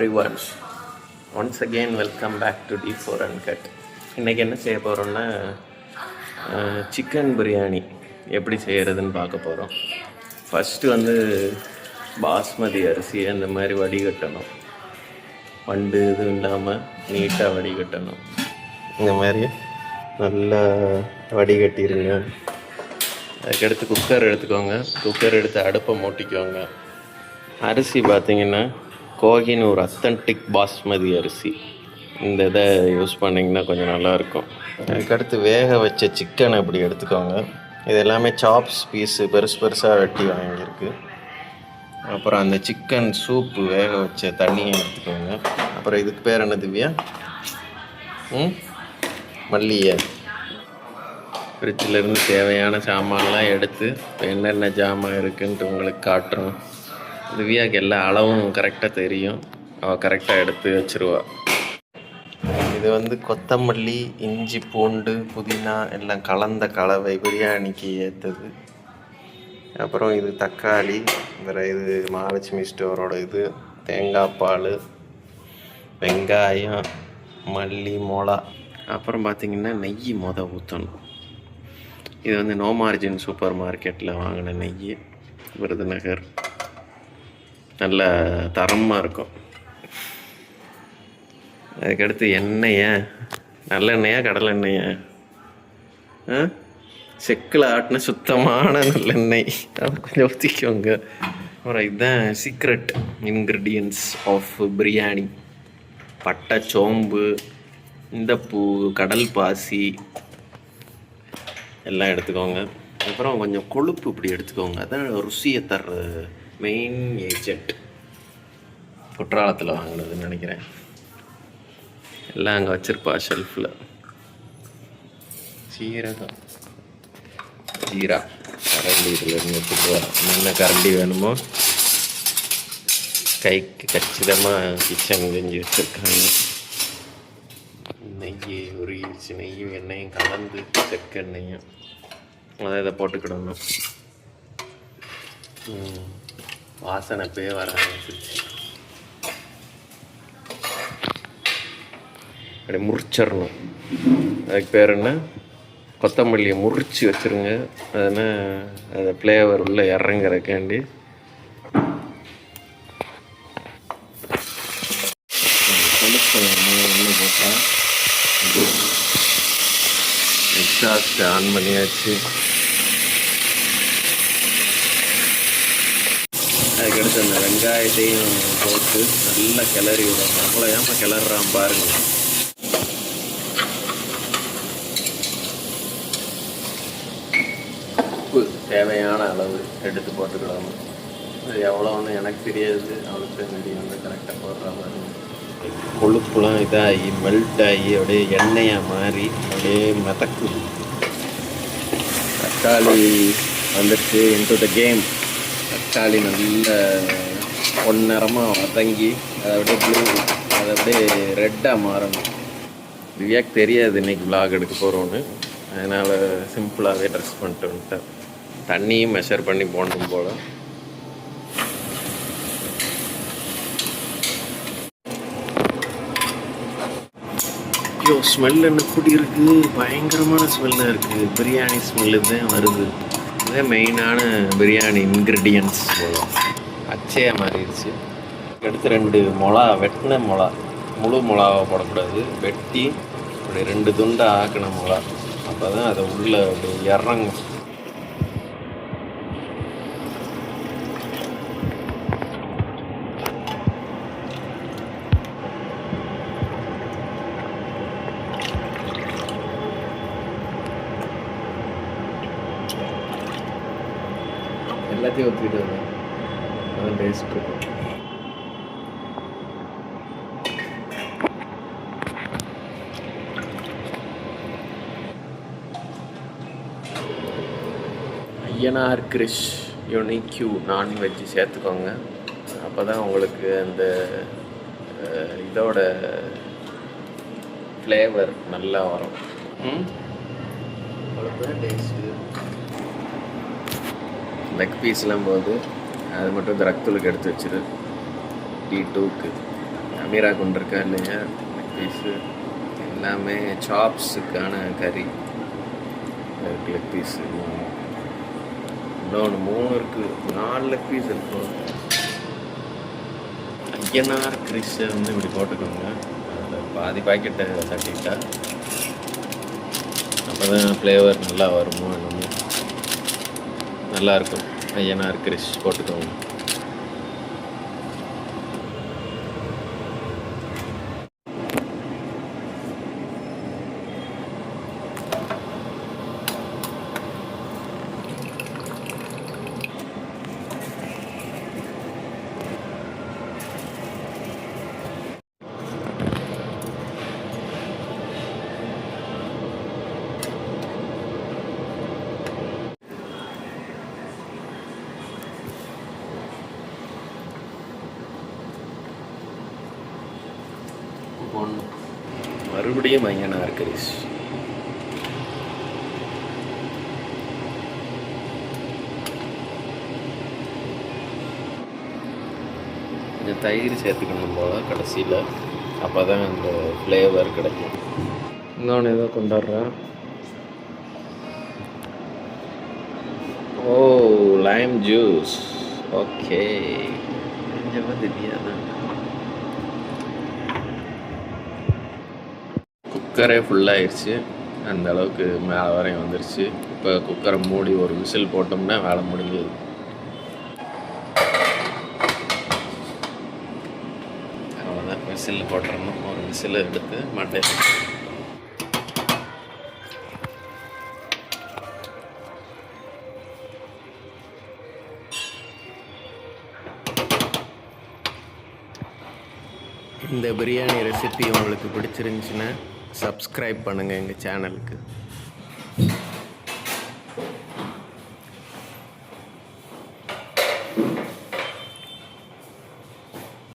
everyone. Once again welcome back to D4 Uncut. இன்றைக்கி என்ன செய்ய போகிறோம்னா சிக்கன் பிரியாணி எப்படி செய்கிறதுன்னு பார்க்க போகிறோம். ஃபஸ்ட்டு பாஸ்மதி அரிசியை இந்த மாதிரி வடிகட்டணும். வண்டு இது இல்லாமல் நீட்டாக வடிகட்டணும். இந்த மாதிரி நல்லா வடிகட்டிடுங்க. அதுக்கடுத்து குக்கர் எடுத்துக்கோங்க. குக்கர் எடுத்து அடுப்பை மூட்டிக்கோங்க. அரிசி பார்த்திங்கன்னா கோஹினூர் அத்தன்டிக் பாஸ்மதி அரிசி, இந்த இதை யூஸ் பண்ணிங்கன்னா கொஞ்சம் நல்லாயிருக்கும். அதுக்கடுத்து வேக வச்ச சிக்கனை இப்படி எடுத்துக்கோங்க. இது எல்லாமே சாப்ஸ் பீஸு பெருசாக வெட்டி வாங்கியிருக்கு. அப்புறம் அந்த சிக்கன் சூப்பு வேக வச்ச தண்ணியை எடுத்துக்கோங்க. அப்புறம் இதுக்கு பேர் என்ன திவ்யா? மல்லியை. ஃப்ரிட்ஜிலேருந்து தேவையான சாமான்லாம் எடுத்து என்னென்ன ஜாமான் இருக்குன்ட்டு உங்களுக்கு காட்டுறோம். திவ்யாவுக்கு எல்லா அளவும் கரெக்டாக தெரியும். அவள் கரெக்டாக எடுத்து வச்சுருவா. இது கொத்தமல்லி, இஞ்சி, பூண்டு, புதினா எல்லாம் கலந்த கலவை, பிரியாணிக்கு ஏற்றது. அப்புறம் இது தக்காளி, வேறு இது மகாலட்சுமி ஸ்டோரோட இது தேங்காய் பால், வெங்காயம், மல்லி, மிளகா. அப்புறம் பார்த்திங்கன்னா நெய் ஊற்றணும். இது நோ மார்ஜின் சூப்பர் மார்க்கெட்டில் வாங்கின நெய், விருதுநகர். நல்ல தரமாக இருக்கும். அதுக்கடுத்து எண்ணெயை, நல்லெண்ணெயா கடலெண்ணெயா? செக்கில் ஆட்டின சுத்தமான நல்லெண்ணெய், அதை கொஞ்சம் ஊற்றிக்கோங்க. அப்புறம் இதுதான் சீக்ரெட் இன்க்ரீடியன்ட்ஸ் ஆஃப் பிரியாணி. பட்டை, சோம்பு, இந்த பூ, கடல் பாசி எல்லாம் எடுத்துக்கோங்க. அப்புறம் கொஞ்சம் கொழுப்பு இப்படி எடுத்துக்கோங்க. அதான் ருசியை தர்ற மெயின் ஏஜென்ட். குற்றாலத்தில் வாங்கினதுன்னு நினைக்கிறேன். எல்லாம் அங்கே வச்சுருப்பா ஷெல்ஃபில். சீரகம், ஜீரா, கரண்டி இதில் இருந்து வச்சுருவா. என்ன கரண்டி வேணுமோ கைக்கு கச்சிதமாக கிச்சன் செஞ்சு வச்சுருக்காங்க. நெய் உருகிடுச்சு. நெய்யும் எண்ணெயும் கலந்து செக்கெண்ணெயும் அதை இதை போட்டுக்கிடணும். வாசனை போய் வர ஆரம்பிச்சிருச்சு. அப்படி முறிச்சிடணும். அதுக்கு பேர் என்ன? கொத்தமல்லியை முறிச்சு வச்சுருங்க. அதனால் அதை ஃப்ளேவர் உள்ளே இறங்குறக்காண்டி. உள்ளே போட்டால் எக்ஸாஸ்ட் ஆன் பண்ணியாச்சு. அதுக்கடுத்து அந்த வெங்காயத்தையும் போட்டு நல்லா கிளறி விடணும். அவ்வளோ ஏமா கிளறான் பாருங்க. உப்பு தேவையான அளவு எடுத்து போட்டுக்கிடணும். அது எவ்வளோன்னு எனக்கு தெரியாது, அவளுக்கு தெரியும். கரெக்டாக போடுற மாதிரி கொழுப்புலாம் இதாகி மெல்ட் ஆகி அப்படியே எண்ணெயாக மாறி அப்படியே மிதக்கு. தக்காளி வந்துடுச்சு இன்டு த கேம். தக்காளி நல்ல பொன்னிறமாக வதங்கி அதை அப்படியே ப்ளூ, அதை அப்படியே ரெட்டாக மாறணும். திவ்யாக்கு தெரியாது இன்றைக்கி விலாக் எடுக்க போகிறோன்னு. அதனால் சிம்பிளாகவே ட்ரெஸ் பண்ணிட்டு வந்துட்டேன். தண்ணியும் மெஷர் பண்ணி போடணும் போல். ஐயோ, ஸ்மெல் என்ன கூடி இருக்குது, பயங்கரமான ஸ்மெல்லாக இருக்குது. பிரியாணி ஸ்மெல்லு தான் வருது. இதே மெயினான பிரியாணி இன்க்ரீடியன்ட்ஸ் போல அச்சையாக மாறிடுச்சு. அடுத்து 2 மிளகா, வெட்டின மிளகா, முழு மிளகாவை போடக்கூடாது, வெட்டி அப்படி 2 துண்டாக ஆக்கின மிளகா. அப்போ தான் அதை உள்ளே அப்படி இறங்கும். எல்லாத்தையும் ஊற்றிட்டு வந்தேன். அதான் டேஸ்ட் இருக்கும். ஐயனார் கிரிஷ் யூனிக்யூ நான்வெஜ் சேர்த்துக்கோங்க. அப்போ தான் உங்களுக்கு அந்த இதோட ஃப்ளேவர் நல்லா வரும். அவ்வளோதான் டேஸ்ட்டு. லெக் பீஸ்லாம் போது அது மட்டும் இந்த ரக்துலுக்கு எடுத்து வச்சிரு. D2க்கு மீரா கொண்டு இருக்கா இல்லையா பீஸு எல்லாமே சாப்ஸுக்கான கறி லெக் பீஸு இன்னொன்று 3 இருக்குது, 4 லெக் பீஸ் இருக்கும். ஐயனார் கிரிஷை வந்து இப்படி போட்டுக்கோங்க, அதில் பாதி பாக்கெட்டை தட்டிட்டா அப்போ தான் ஃப்ளேவர் நல்லா வருமோ என்னமோ. நல்லாயிருக்கும். ஐயனார் கிரிஷ் போட்டுக்கோங்க. மறுபடியும் ஐயனார் கிரிஷ். கொஞ்சம் தயிர் சேர்த்துக்கணும் போல் கடைசியில், அப்போ தான் அந்த ஃப்ளேவர் கிடைக்கும். இன்னொன்று ஏதோ கொண்டாடுறேன். ஓ, லைம் ஜூஸ். ஓகே, கொஞ்சமாக தெரியாதான். குக்கரே ஃபுல்லாகிடுச்சு, அந்த அளவுக்கு மேலே வரையும் வந்துருச்சு. இப்போ குக்கரை மூடி ஒரு விசில் போட்டோம்னா வேலை முடிஞ்சது. அவ்வளோதான், விசில் போட்டுறணும். ஒரு விசில் எடுத்து மண்டே இந்த பிரியாணி ரெசிபி உங்களுக்கு பிடிச்சிருந்துச்சுன்னா சப்ஸ்கிரைப் பண்ணுங்கள் எங்கள் சேனலுக்கு.